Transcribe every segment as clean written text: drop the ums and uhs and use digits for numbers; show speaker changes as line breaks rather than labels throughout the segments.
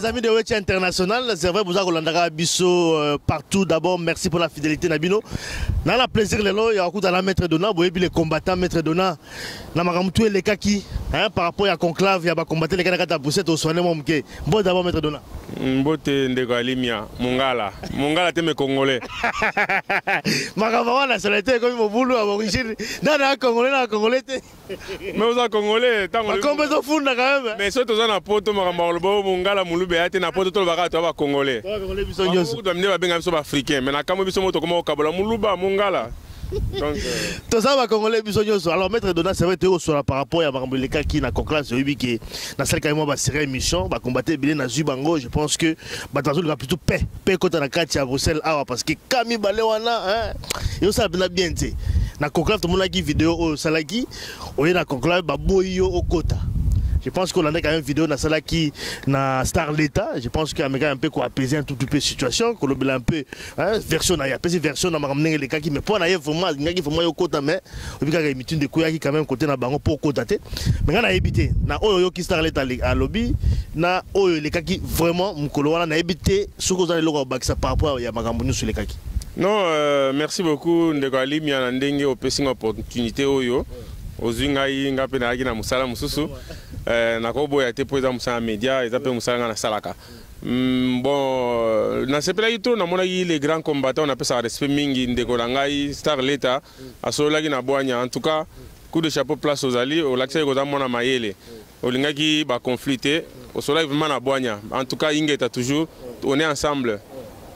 amis de Wetch International, c'est vrai, vous avez Rolandara Bisso partout. D'abord, merci pour la fidélité, Nabino. Dans la plaisir, il y a beaucoup de la maître Dona, vous voyez les combattants, maître Dona. Namaramtou et les kaki, par rapport à Conclave, il y a combattre les Kanaka Boussette au soin mon mke. Bon, d'abord, maître Dona.
Mbote Ndegalimia, Mongala. Mongala, t'es mes Congolais.
Makavawa, la nationalité, comme mon boulot à l'origine. Non, Congolais, Congolais.
Mais vous êtes Congolais, tant que.
Comment vous font quand même?
Mais surtout, vous avez un pote, Mongala, Mouloube, et un pote, tout le bagage, tu vas Congolais. Vous doit amener un africain, mais quand vous êtes comme au Kabola, Moulouba, Mongala.
Tout ça va Congolais bisognoso. Alors maître Dona c'est vrai que sur par rapport à Marambeleka qui na conclave c'est lui qui na celle quand même va série émission va combattre bien na Zubango je pense que batazo va plutôt paix côté na kati à Bruxelles awa parce que Kami Balewana hein et ça bien dit na conclave tout le monde a qui vidéo au salaki au na conclave ba boyo au kota. Je pense qu'on a quand même une vidéo dans celle qui na Star l'État. Je pense qu'il y a un peu quoi apaiser un tout petit peu la situation. Qu'on a un peu version na apaiser version na ramener les cas qui me prennent ailleurs vraiment il y a qui vraiment au côté mais au puis qu'il y a une meeting de couilles qui quand même côté na bango pour côté. Mais on a évité na oyo qui Star l'État à lobby na oyo les cas qui vraiment mukolo wana na évité ce que vous allez leur back ça par rapport à makambo sur les cas qui.
Non merci beaucoup Ndegali mi anandenge au passing opportunité oyo. Ozingai ngape na agina musala mususu na kobo ya te poza musala media ezape musala na salaka bon na sepela ito na mona les grands combattants on appelle ça respect mingi ndeko langai Star l'État asolaki na boanya en tout cas coup de chapeau place aux alliés au lac ko za mona mayele olingaki ba conflité au soleil vraiment na boanya en tout cas ingeta toujours on est ensemble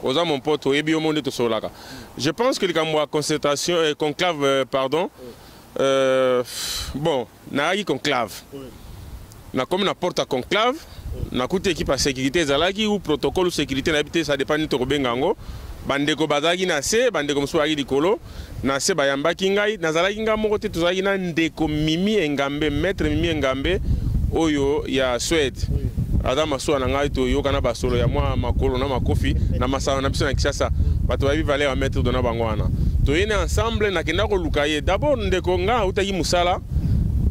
oza mon pote oyebi o monde to solaka je pense que les cambois concentration conclave pardon bon, na y conclave. Na comme na porte à conclave, na coûte équipe à sécurité zalaki ou protocole de sécurité na habité ça dépend de to bengango. Bandeko bazaki na se, bandeko msuagi dikolo, na se bayamba kingai, na zalaki nga moko te tozaki na ndeko Mimi Engambe, maître Mimi Engambe oyo ya Suède. Adam maswa na ngai to yoka na basolo ya mwa makolo na makofi na masana na biso na Kinshasa. Bato ba vivale wa maître dona bangwana. Toyene ensemble na kenda ko lukaye d'abord ndeko nga utaki musala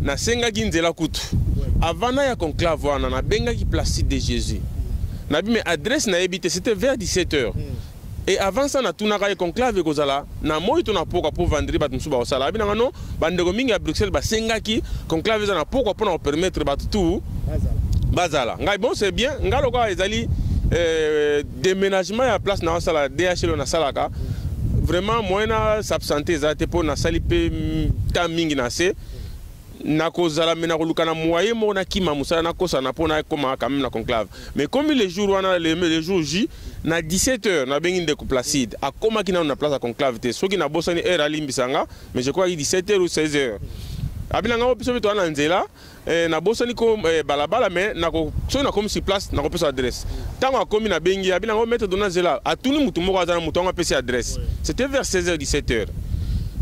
na senga kinzela kutu avant na ya conclave wana na benga ki Placide de Jésus na bi me adresse na ebité c'était vers 17h et avant ça na tunaka ya conclave kozala na moyi to na poka pour vendre bat musuba osala abi na no bandeko mingi à Bruxelles ba senga ki conclave za na poka pour na permettre bat tout bazala ngai bon c'est bien ngalo kwa ezali déménagement ya place na sala DHL na salaka vraiment moi na s'absenter za te pour na salipe ta mingi na se na kozala mena kolukana moyen mo na kima musala na kosa na pona comme quand même na conclave mais comme les jours wana les jours J na 17h na bengi de Placide a koma kina na place à conclave te soki na bosani heure alimbisanga mais je crois qu'il 17h ou 16h abilanga opiso bito na nzela na bosani ko balabala mais na ko so na comme si place na ko pesa adresse tango akomi na bengi abilanga mettre dona nzela atuni mutu moko azana mutu nga pesa adresse c'était vers 16h 17h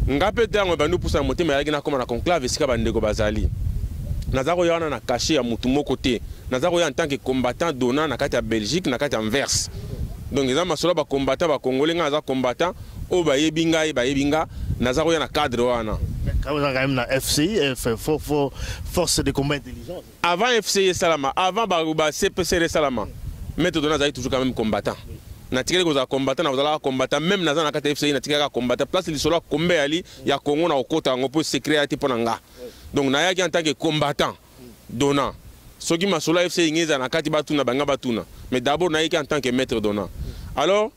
ngape tango bandu pusa motema yaki na koma na conclave sika bandeko bazali nazako yana na caché ya mutu moko te nazako ya en tant que combattant donnant na kati ya Belgique na kati ya Anvers donc ils ont masolo ba combattant ba congolais nga za combattant o ba yebinga nazako ya na cadre wana.
Quand vous avez quand même la FCI, force de combat intelligente.
Avant FCI Salama, avant CPC Salama, maître Dona est toujours quand même combattant. Natikele ko za combattant na vous combattant même na za na FCI natikele combattant place li solo kombe ali ya Congo na okota ngopo secret ati ponanga. Donc na yaki en tant que combattant Dona. Soki masolo FCI ngeza na kati batuna banga batuna. Mais d'abord na yaki en tant que maître Dona. Alors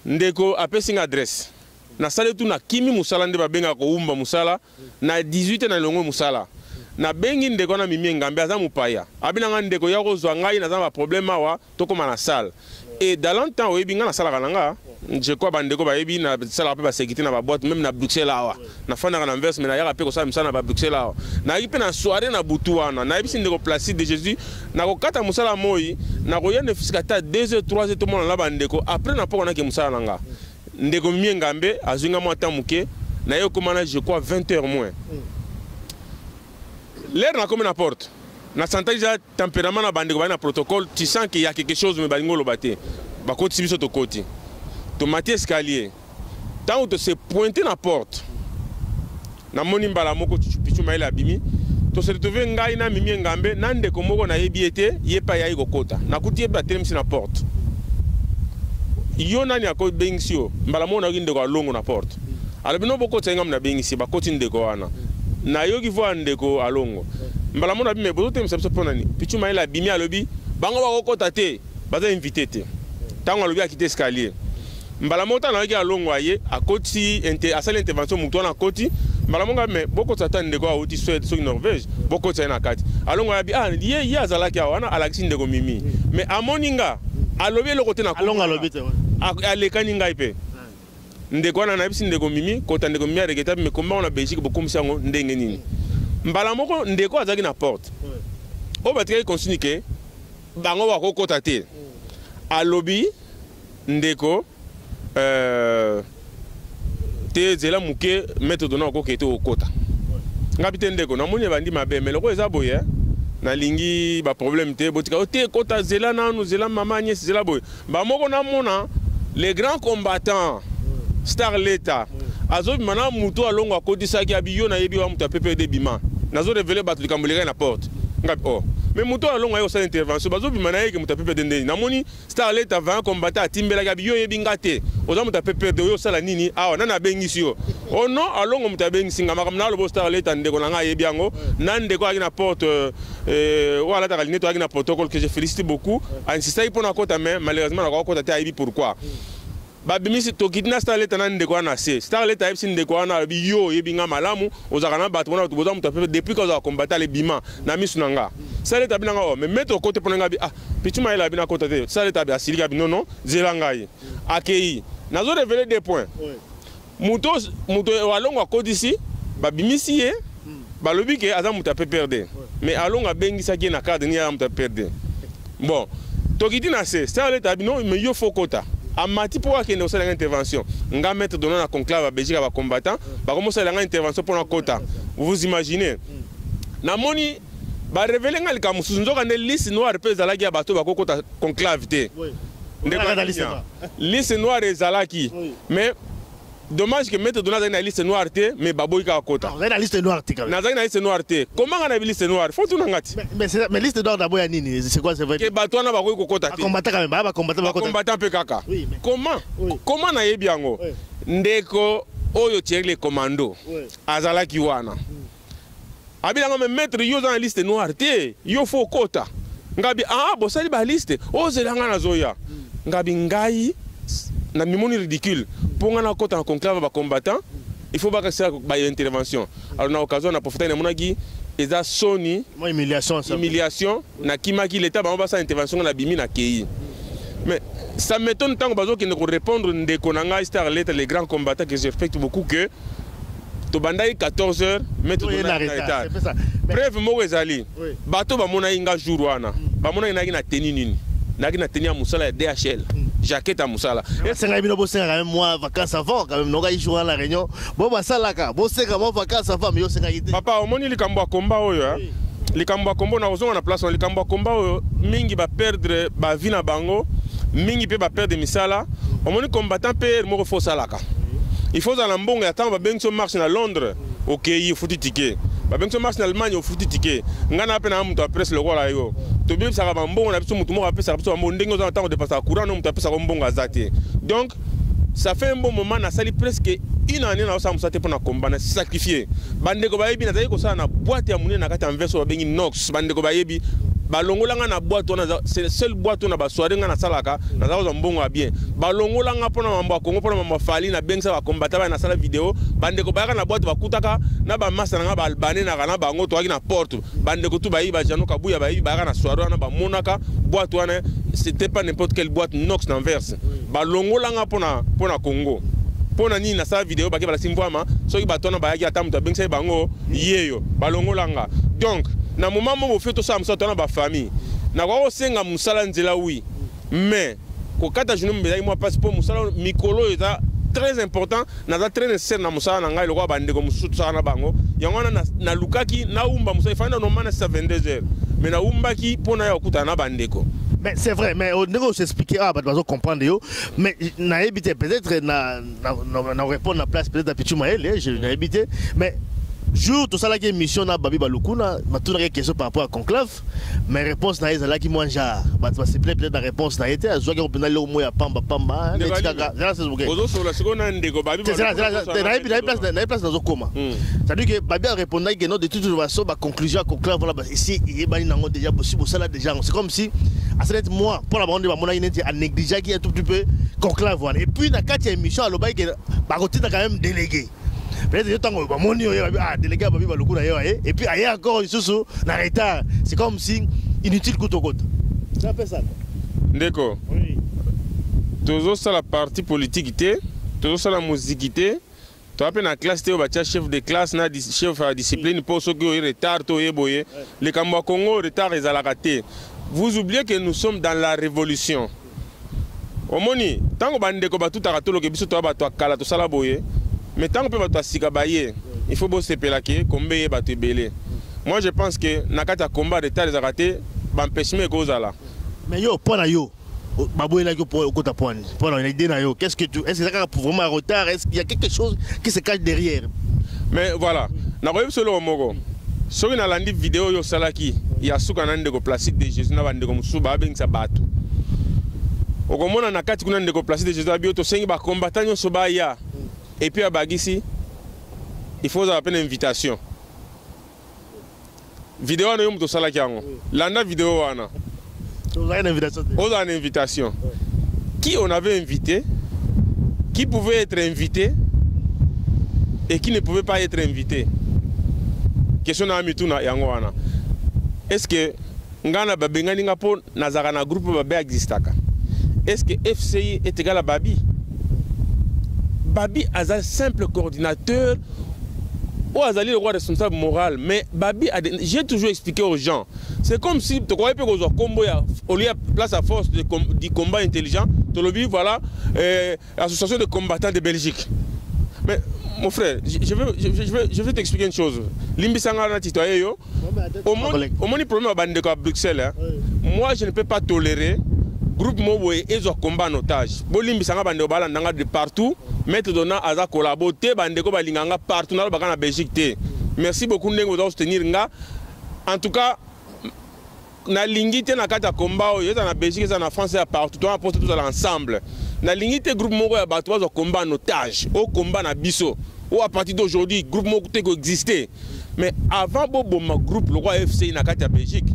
ndeko apesinga adresse. Na sale tu na kimi musala nde babenga ko umba musala na 18 na longo musala na bengi ndeko na Mimi Engambe aza mupaya abina ndeko ya kozwa ngai na za ba problème wa tokoma na salle et dans longtemps oyebinga na sala kananga je crois bandeko ba yebi na sala pe ba sécurité na ba boîte même na Bruxelles awa na fana na Anvers mais na ya pe ko sala musala na ba Bruxelles awa na yipe na soirée na butu wana na yebisi ndeko Placide de Jésus na ko kata musala moyi na ko yene fiskata 2h 3h to mona la bandeko après na poko na ke musala nanga ndeko Mimi Engambe azunga mo tamuke na yo komana je crois 20h moins l'air na comme na porte na santage ya tempérament na bandeko ba na protocole tu sens qu'il y a quelque chose mais balingo lobate ba koti sibiso to koti to mati escalier tant to se pointer na porte na moni mbala moko pichu maila bimi to se retrouver ngai na mimi ngambe nande ko moko na yebiete yepa yayi kokota na kuti yeba telemsi na porte yo nani ako bengisio mbala mona nginde ko alongo na porte ala bino boko tsenga mna bengisi ba koti ndeko wana na yo ki vo ndeko alongo mbala mona bime bozo temsa biso pona ni pichu maila bimi alobi bango ba kokota te baza invité te tango alobi akite escalier mbala mota na yoki alongo aye akoti asali intervention mutu na koti mbala monga me boko tata ndeko auti Suède so Norvège boko tsena kati alongo ya bi ye azalaki wana alakisi ndeko mimi me amoninga alobi le côté na
alongo alobi te
alekani ngai pe ndeko wana na bisi ndeko mimi kota ndeko mimi regeta me komba on a Belgique bokomisa ngo ndenge nini mbala moko ndeko azaki na porte o batika konsinike bango bakokota te alobi ndeko te zela muke mettre dona ko kete okota ngabite ndeko na moni bandi mabe mais loko eza boye na lingi ba problème te botika te kota zela nanu zela mama nièce zela boye ba moko na mona les grands combattants star leta azobi mana muto alongo akodisa ki abiyo na yebi wa muta pepe de bima nazo révéler batu likamboleka na porte ngabi mais muto alongo ayo sa intervention bazobi mana yeke muta pepe de ndeni namoni star leta 20 combattant atimbela ki abiyo yebi ngate oza muta pepe de yo sala nini awa nana bengisi yo non alongo muta bengisi ngama kamna lobo star leta ndeko na nga yebi yango nande ko aki na porte wala ta kaline to aki na protocole que je félicite beaucoup insista pour na kota mais malheureusement na ko kota te ayibi pourquoi babimisi tokidina starlet na ndeko wana se starlet ayebisi ndeko wana yo yebinga malamu ozaka na bato wana boza mutu apepe depuis kozala kombata le bima na misu na nga starlet abinanga mais mettre côté pona nga bi pichuma ela bina kota te starlet abi asilika bi non zela ngai akei nazo révéler des points muto walongo akodisi babimisi ye balobi ke aza mutu apepe perdre mais alongo abengisaki na cadre ni ya mutu perdre bon tokidina se starlet abi non mais yo faut kota amati pour qu'il y ait une intervention. On va mettre dans la conclave à Belgique à combattant. On va commencer à intervention pour la quota. Vous imaginez? Namoni va révéler que nous avons une liste noire de Zalaki à bateau à quota conclave. Liste noire de Zalaki. Mais dommage que mettre dans la liste noire, mais baboïka à quota.
La liste noire.
La liste noire. Comment on a une liste noire? Faut tout n'angati.
Mais liste noire d'abord nini? C'est quoi c'est vrai?
Que bateau na baboïka quota.
Combattant quand même,
combattant pekaka. Comment na yebiango? Ndeko oyo tirer les commandos. Azalaki wana. Abilanga me mettre yo dans la liste noire te, yo faut quota. Ngabi bosali ba liste. O zelanga na zoya. Ngabi ngai na mimoni ridicule pour nga na kota na conclave ba combattant il faut pas que ça ba intervention alors na occasion na profiter na monaki eza soni humiliation na kimaki l'état ba sa intervention na bimi na kei mais ça m'étonne tant que bazo qui ne répondre ndeko na nga starlet les grands combattants que je respecte beaucoup que to bandai 14h mettre dans l'état bref mo ezali bato ba mona inga jour wana ba mona ina na tenue nini na tenue musala ya DHL jaquette à Moussala.
C'est un peu quand même moi vacances avant quand même n'aura joué à la réunion. Bon bah ça là quand bossé comment vacances avant mais yo c'est ngité.
Papa au moni likambo komba oyo likambo kombo na ozonga na place on likambo komba oyo mingi ba perdre ba vie na bango mingi pe ba perdre misala au moni combattant pe mo faut salaka. Il faut dans mbongo ya temps ba benso marche na Londres OK il faut ticket. Ba benso marche na Allemagne au faut ticket. Ngana pe na muto presse le roi yo. Tobim ça va mbongo na biso mutu mo apesa biso mbongo ndenge za temps de passer courant no mutu apesa mbongo azate. Donc ça fait un bon moment na sali presque une année na osa musate pour na combat na sacrifier. Bande ko bayebi na zali ko sa na boîte ya munene na kati enverso bengi Nox bande ko bayebi balongolanga na boîte on c'est le seul boîte on a ba soirée na salaka na za mbongo a bien balongolanga pona mambo Kongo pona mambo fali na bengsa ba combattre ba na sala vidéo bande ko bayaka na boîte ba kutaka na ba masa na ba albanais na kana bango to aki na porte bande ko tu ba yiba jano kabuya ba yiba na soirée na ba monaka boîte wana c'était pas n'importe quelle boîte Nox d'Anvers balongolanga pona Congo pona ni na sala vidéo ba ke bala simvama soki batona ba yaki atamu to bengsa bango yeyo balongolanga donc na moment mo fait tout ça musala na ba famille na kwa senga musala nzela oui mais ko kata junu mbela moi passe pour musala mikolo est très important na très nécessaire na musala na ngai lokwa bande ko musutu sana na bango yango na lukaki na umba musala fana no mana 22h mais na umbaki pona ya okuta na bandeko.
Mais c'est vrai, mais on ne s'expliquer, bah, comprendre, mais n'a évité peut-être, n'a répondre à la place peut-être à Pichou Maël, je n'ai évité, mais jour tout ça là qui émission na Babi Balukuna m'a tout une question par rapport à conclave mais réponse na là qui moi genre bah c'est peut-être la réponse na été à joie qu'on peut aller au moins à pamba là c'est OK
ozo sur la seconde ndeko Babi
na place dans coma c'est-à-dire que Babi a répondu que non de toute façon ba conclusion conclave voilà ici il est bani nango déjà possible ça là déjà c'est comme si à cette moi pour la bande de mon été à négliger qui un tout petit peu conclave et puis na quatre émission à l'obay que ba côté quand même délégué. Peut-être que délégué à Babi Balukuna et puis ailleurs encore sous na retard c'est comme si inutile coup au côté ça fait ça
ndeko oui toujours ça la partie politique toujours ça la musique tu as na classe tu as chef de classe na chef de discipline pour ceux qui ont retard to yeboye les Kamwa Congo retard les alakate vous oubliez que nous sommes dans la révolution omoni tango bandeko ba tout aratolo ke biso to ba to kala to sala boye. Mais tant qu'on peut pas s'y il faut bosser pelake, combler battre belé. Moi je pense que nakata combat de tas arrêtés, m'empêcher cause là.
Mais yo pour na yo, babou là pour côté point. Pour la idée na yo, qu'est-ce que tu est-ce que c'est pour vraiment en retard, est-ce qu'il y a quelque chose qui se cache derrière? Mais
voilà, na koyeb solo mogo. Soki na landi vidéo yo salaki, ya suka nande ko plastique de Jésus na bande ko musuba bengisa batu. Okomona nakati kuna ndeko plastique de Jésus abio to sengi ba combattant yo soba ya. Et puis à Bagissi, il faut avoir une invitation. Vidéo on a eu salaki ango. Landa vidéo wana.
On a une invitation.
On a une invitation. Qui on avait invité, qui pouvait être invité et qui ne pouvait pas être invité. Question na mituna yango wana. Est-ce que ngana babengani ngapo nazaka na groupe babe existaka? Est-ce que FCI est égal à Babi? Babi a un simple coordinateur ou Azali le roi responsable moral, mais Babi a j'ai toujours expliqué aux gens, c'est comme si tu croyais que combo au lieu de place à force du combat intelligent, tu le vis voilà l'association de combattants de Belgique. Mais mon frère, je vais t'expliquer une chose. Limbisanga na titoye yo. Au moins problème à bande à Bruxelles. Hein. Moi je ne peux pas tolérer groupe Moboye et zo combat en otage. Bolimbi sanga bande bala ndanga de partout. Mettre donna aza collaborer bande ko balinganga partout na bakana Belgique té. Merci beaucoup ndengo za soutenir nga. En tout cas na lingité na kata combat yo na Belgique za na France et partout on a posté tout ensemble. Na lingité groupe moko ya bato zo combat en otage. Au combat na biso. Ou à partir d'aujourd'hui groupe moko té ko exister. Mais avant bobo ma groupe le roi FCI na kata Belgique.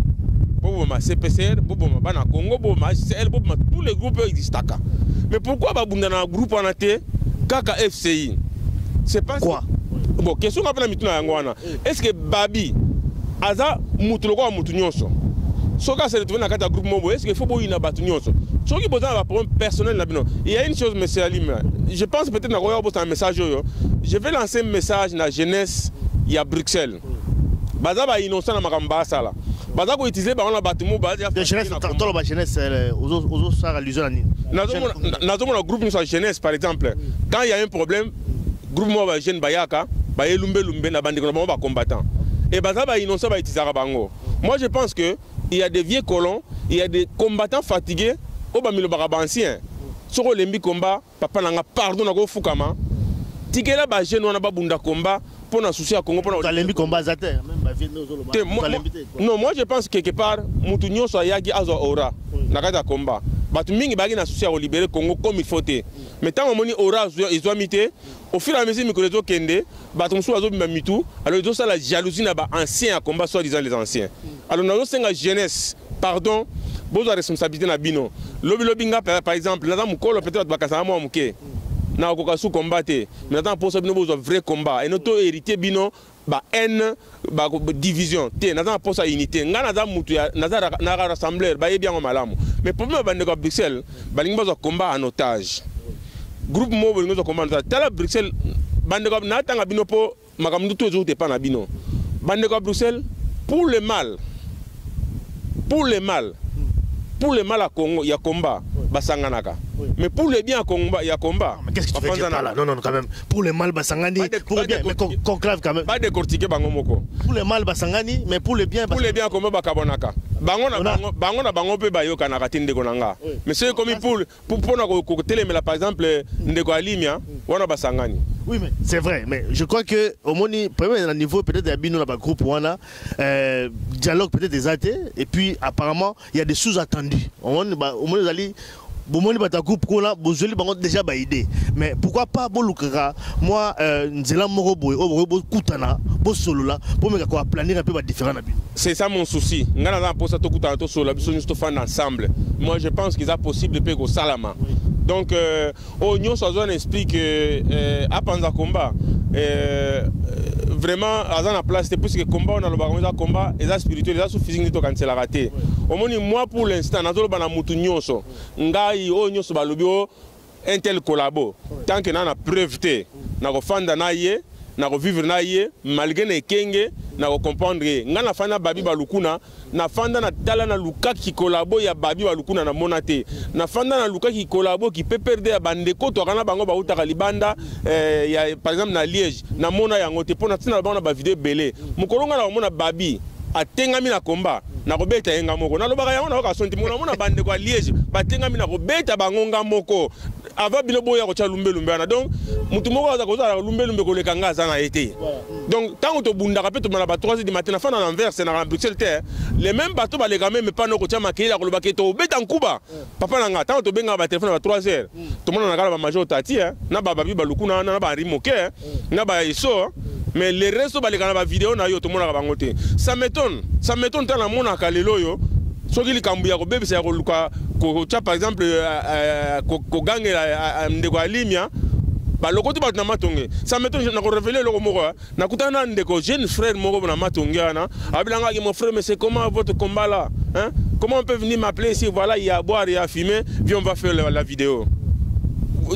Bobo ma CPCR, bobo ma bana Congo, bobo ma HCL, bobo ma tous les groupes existent. Mais pourquoi babunda na groupe en até kaka FCI? C'est pas
quoi.
Bon, question après mituna yangwana. Est-ce que Babi aza mutu loko mutu nyonso? Soka se retrouver na kata groupe mobo, est-ce qu'il faut boy na batu nyonso? Soki besoin un problème personnel là bino. Il y a une chose monsieur Alim, je pense peut-être na koya un message yo. Je vais lancer un message na jeunesse ya Bruxelles. Baza ba innocent na makamba sala. Baza ko utiliser ba on la batumo baza
ya jeunesse tolo ba jeunesse aux ça allusion à ni.
Nazo mon groupe nous jeunesse par exemple. Quand il y a un problème, groupe mo ba jeune bayaka, ba elumbe lumbe na bande ko ba combattant. Et baza ba innocent ba utiliser bango. Moi je pense que il y a des vieux colons, il y a des combattants fatigués au bamilo baraba ancien. Soko lembi combat, papa nanga pardon na go fukama. Tikela ba jeune wana ba bunda combat pour na souci à Congo pour
na lembi combat zater même ba vie non moi je pense quelque part mutu nyonso yagi azo aura na kata combat. Batu mingi bagi na souci à libérer Congo comme il faut te. Mais tant on moni aura ils ont mité au fur et à mesure mikolezo kende batu mso azo bimba mitu alors ils ont ça la jalousie na ba anciens à combat soit disant les anciens. Alors na senga jeunesse pardon bozo responsabilité na bino lobi nga par exemple na mukolo peut-être bakasa mo muke na okoka sous combattre mais attends pour ça bino bozo vrai combat et notre héritier bino ba haine ba division te na pour ça unité nga na mutu na rassembler ba bien malamu mais problème ba ndeko Bruxelles ba lingi bozo combat en otage groupe mo bolingo zo combat en otage tala Bruxelles ba ndeko na tanga bino po makamdu to zo te pa na bino ba ndeko Bruxelles pour le mal à Congo, il y a combat, Basanganaka. Mais pour le bien à Congo, il y a combat. Mais qu'est-ce que tu fais là? Non, quand même. Pour le mal, Basangani, pour le bien, mais conclave quand même.
Pas décortiquer Bangomoko.
Pour le mal, Basangani, mais pour le bien,
pour le bien, Congo, Bakabonaka. Bangona Bangope Bayo Kanakatin de Gonanga. Mais c'est comme pour télé, mais là, par exemple, Ndeko Alimia, on a Basangani.
Oui, mais c'est vrai. Mais je crois que au moins, premier niveau peut-être il y a un groupe où on a dialogue peut-être des athées et puis apparemment il y a des sous-attendus. Au moins vous allez bon groupe qu'on a déjà ba idée. Mais pourquoi pas bolukara moi nzela moko boy kutana bo solo là pour me quoi planer un peu différent.
C'est ça mon souci. Ngana za posa to kutana to solo biso juste fan ensemble. Moi je pense qu'il est possible de payer au salama. Donc Oignon Sazon explique à Panza combat vraiment à la place c'est plus que combat on a le baron combat et ça spirituel ça sous physique to quand c'est la raté. Au moins moi pour l'instant nazolo bana mutu nyonso ngai Oignon so balobio un tel collabo tant que na preuve te na ko fanda na ye na ko vivre na ye malgré ne kenge na ko comprendre ngana fana babi balukuna na fanda na tala na luka qui collabo ya babi balukuna na monate na fanda na luka qui collabo qui peut perdre ya bandeko to kana bango ba utaka libanda ya par exemple na Liège na mona ya ngote pona tina ba na ba vidéo belé mukolonga na mona babi atengami na komba na kobeta yenga moko na lobaka yango na ka sonti mona bandeko ya Liège batengami na kobeta bangonga moko avant bilobo ya ko cha lumbe na donc mutu moko aza ko za lumbe ko lekanga za na été donc tant que bunda ka peto na ba 3h du matin na fana na Anvers na Bruxelles terre les mêmes bateaux ba les gamins mais pas no ko cha makela ko lobaka to beta nkuba papa na nga tant to benga ba téléphone ba 3h to mona na kala ba major tati na ba babi ba lukuna na ba rimoke na ba iso mais les restes ba les kana ba vidéo na yo to mona ka bango te ça m'étonne tant na mona ka lelo yo soki likambu ya ko bebisa ya ko luka ko cha par exemple ko gangela ndeko alimia ba lokoti ba na matonge ça m'étonne na ko révéler loko moko na kutana ndeko jeune frère moko na matonge ana abilanga ki mon frère mais c'est comment votre combat là hein comment on peut venir m'appeler ici voilà il y a à boire et à fumer puis on va faire la vidéo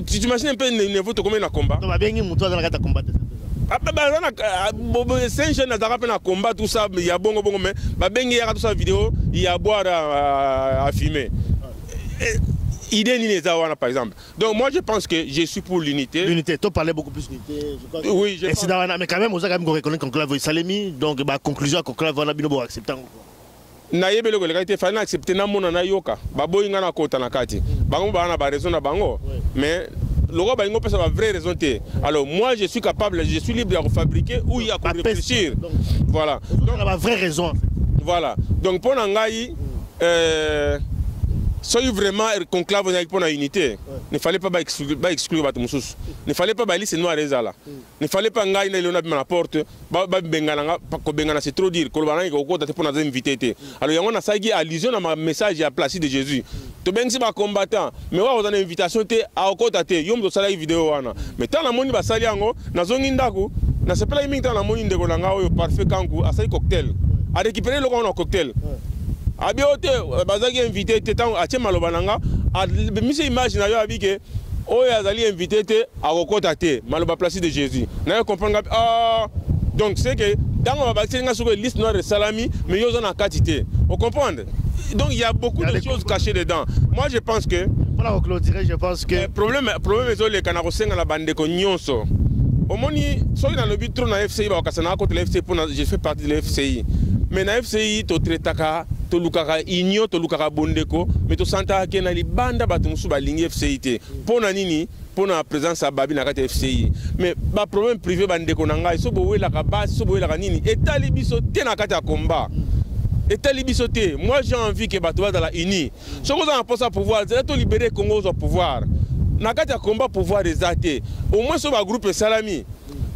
tu t'imagines un peu niveau to comment na combat
to ba bengi mutu za na kata combat
c'est un jeune na combat tout ça il y a bongo mais ba bengi ya tout ça vidéo il y a boire à fumer idée ni les par exemple donc moi je pense que je suis pour l'unité
tu parlais beaucoup plus d'unité je crois
oui je
mais quand même on a quand même reconnaître conclave Salemi donc bah conclusion conclave on a bino bo accepter
na yebele ko lekate fa na accepter na mona na yoka ba boyinga na kota na kati bango ba na ba raison na bango mais le roi Balingo peut avoir vraie raison. Alors moi je suis capable, je suis libre de fabriquer ou il y a qu'à réfléchir. Voilà.
Donc on a la vraie raison.
Voilà. Donc pour Nangaï, soyez vraiment conclave pour la unité. Il ne fallait pas exclure votre moussous. Il ne fallait pas baliser ces noirs là. Il ne fallait pas Nangaï na lona la porte. Bengana pas Bengana c'est trop dire. Kolbana ko ko pour nous inviter. Alors il y a une sagi allusion à ma message à place de Jésus. To ben si ba combattant mais wa ozana invitation te a okota te yom to sala vidéo wana mais tant la moni ba sali yango na zongi ndako na sepela mingi tant la moni ndeko langa oyo parfait kanku asali cocktail a récupérer le on cocktail a biote bazaki invité te tant a tie maloba nanga a mise image na yo abike oyo azali invité te a okota te maloba place de Jésus na comprendre donc c'est que dans on va bâtir une liste noire de salami mais yo zona quantité on comprend. Donc il y a beaucoup de choses cachées dedans. Moi je pense que
voilà clôturer je pense que
problème est les canards à la bande de nyonso. Au moni soit dans le but trop na FCI ba kasana contre le FCI pour je fais partie de la FCI. Mais na FCI to tretaka to lukaka inyo to lukaka bondeko mais to santa ke na libanda batu musu ba lingi FCI te. Pona nini pour la présence à babi na kata FCI. Mais ba problème privé bande ko nanga so bo wela ka base so bo wela ka nini et talibiso te na kata combat. Et tel bisoté, moi j'ai envie que Batouba dans la unie. Ce que vous avez pensé à pouvoir, c'est de libérer Congo au pouvoir. N'a qu'à combat pouvoir des athées. Au moins sur le groupe Salami.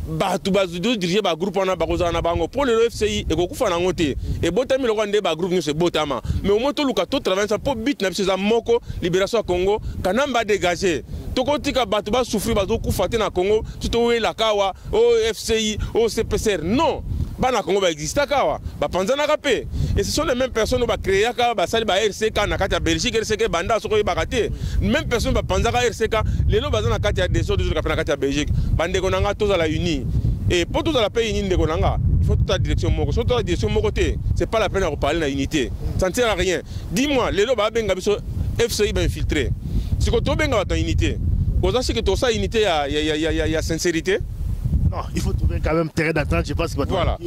Batouba diriger le groupe en Baroza na bango pour le FCI et Goku fana ngote. Et Botami le Rwanda ba groupe nous c'est Botama. Mais au moins tout le cas tout travail ça pour but na pisa moko libération Congo kanamba dégager. Tokotika Batouba souffrir bazo ku faté na Congo, surtout la Kawa, au FCI, au CPCR. Non. Bana Congo va exister kawa ba panzana kapé et ce sont les mêmes personnes qui va créer ka ba sali ba RCK na kati ya Belgique RCK banda soko ba katé même personne ba panzaka RCK lelo bazana kati ya des autres na kati ya Belgique bande ko nanga toza la uni et pour toza la pays uni ndeko nanga il faut toute la direction moko surtout la direction moko té c'est pas la peine de parler de unité ça ne sert à rien dis-moi lelo ba benga biso FCI ba infiltré si ko to benga ba unité ko ça c'est que to ça unité ya sincérité.
Non, il faut trouver quand même terrain d'attente, je pense que
voilà.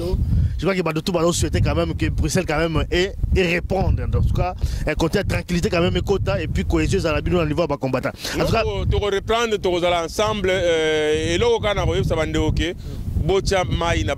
je crois que Badotou va souhaiter quand même que Bruxelles quand même et répondre. En tout cas, côté tranquillité quand même et puis cohésion à la bino au niveau de combattant. En tout cas,
tu reprendre, tu vas ensemble et là au Canada, ça va ok. Bocha mai na